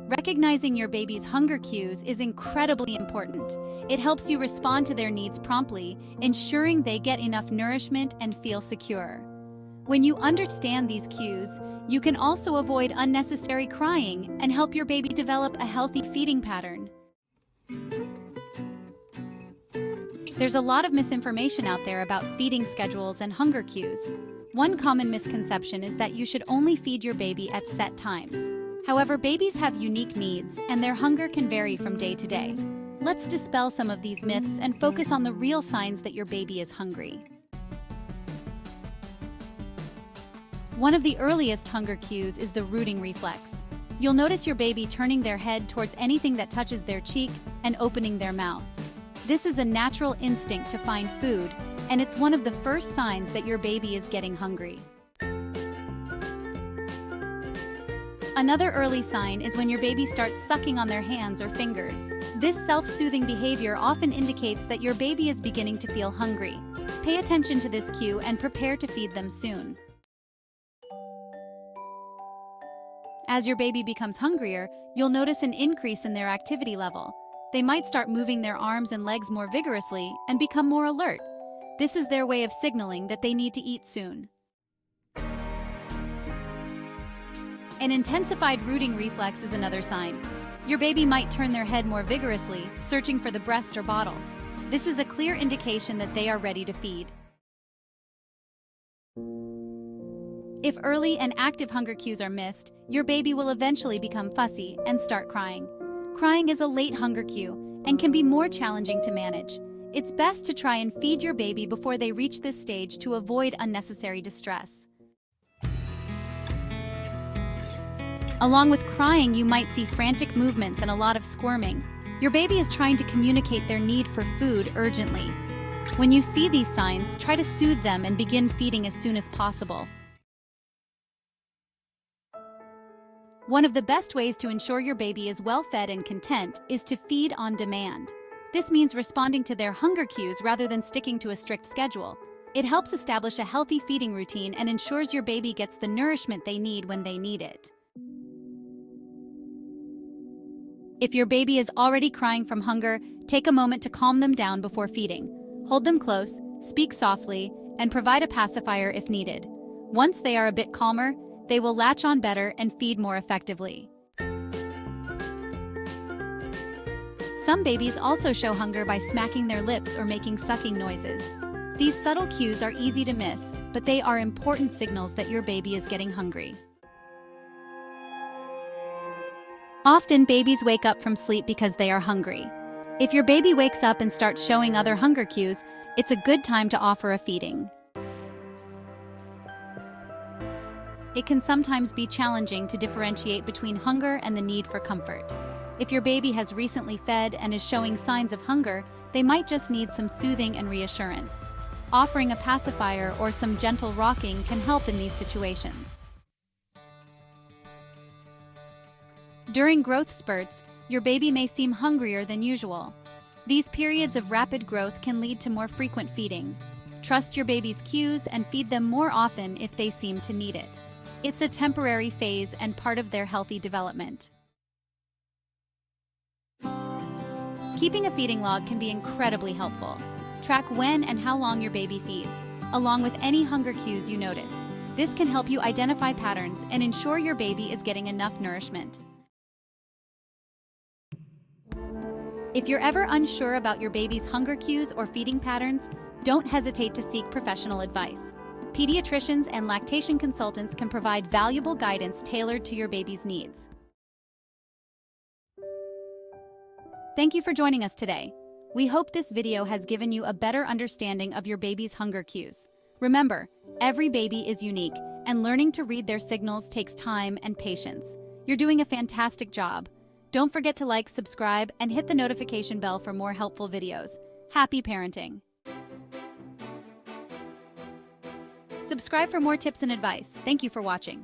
Recognizing your baby's hunger cues is incredibly important. It helps you respond to their needs promptly, ensuring they get enough nourishment and feel secure. When you understand these cues, you can also avoid unnecessary crying and help your baby develop a healthy feeding pattern. There's a lot of misinformation out there about feeding schedules and hunger cues. One common misconception is that you should only feed your baby at set times. However, babies have unique needs, and their hunger can vary from day to day. Let's dispel some of these myths and focus on the real signs that your baby is hungry. One of the earliest hunger cues is the rooting reflex. You'll notice your baby turning their head towards anything that touches their cheek and opening their mouth. This is a natural instinct to find food, and it's one of the first signs that your baby is getting hungry. Another early sign is when your baby starts sucking on their hands or fingers. This self-soothing behavior often indicates that your baby is beginning to feel hungry. Pay attention to this cue and prepare to feed them soon. As your baby becomes hungrier, you'll notice an increase in their activity level. They might start moving their arms and legs more vigorously and become more alert. This is their way of signaling that they need to eat soon. An intensified rooting reflex is another sign. Your baby might turn their head more vigorously, searching for the breast or bottle. This is a clear indication that they are ready to feed. If early and active hunger cues are missed, your baby will eventually become fussy and start crying. Crying is a late hunger cue and can be more challenging to manage. It's best to try and feed your baby before they reach this stage to avoid unnecessary distress. Along with crying, you might see frantic movements and a lot of squirming. Your baby is trying to communicate their need for food urgently. When you see these signs, try to soothe them and begin feeding as soon as possible. One of the best ways to ensure your baby is well-fed and content is to feed on demand. This means responding to their hunger cues rather than sticking to a strict schedule. It helps establish a healthy feeding routine and ensures your baby gets the nourishment they need when they need it. If your baby is already crying from hunger, take a moment to calm them down before feeding. Hold them close, speak softly, and provide a pacifier if needed. Once they are a bit calmer, they will latch on better and feed more effectively. Some babies also show hunger by smacking their lips or making sucking noises. These subtle cues are easy to miss, but they are important signals that your baby is getting hungry. Often, babies wake up from sleep because they are hungry. If your baby wakes up and starts showing other hunger cues, it's a good time to offer a feeding. It can sometimes be challenging to differentiate between hunger and the need for comfort. If your baby has recently fed and is showing signs of hunger, they might just need some soothing and reassurance. Offering a pacifier or some gentle rocking can help in these situations. During growth spurts, your baby may seem hungrier than usual. These periods of rapid growth can lead to more frequent feeding. Trust your baby's cues and feed them more often if they seem to need it. It's a temporary phase and part of their healthy development. Keeping a feeding log can be incredibly helpful. Track when and how long your baby feeds, along with any hunger cues you notice. This can help you identify patterns and ensure your baby is getting enough nourishment. If you're ever unsure about your baby's hunger cues or feeding patterns, don't hesitate to seek professional advice. Pediatricians and lactation consultants can provide valuable guidance tailored to your baby's needs. Thank you for joining us today. We hope this video has given you a better understanding of your baby's hunger cues. Remember, every baby is unique, and learning to read their signals takes time and patience. You're doing a fantastic job. Don't forget to like, subscribe, and hit the notification bell for more helpful videos. Happy parenting! Subscribe for more tips and advice. Thank you for watching.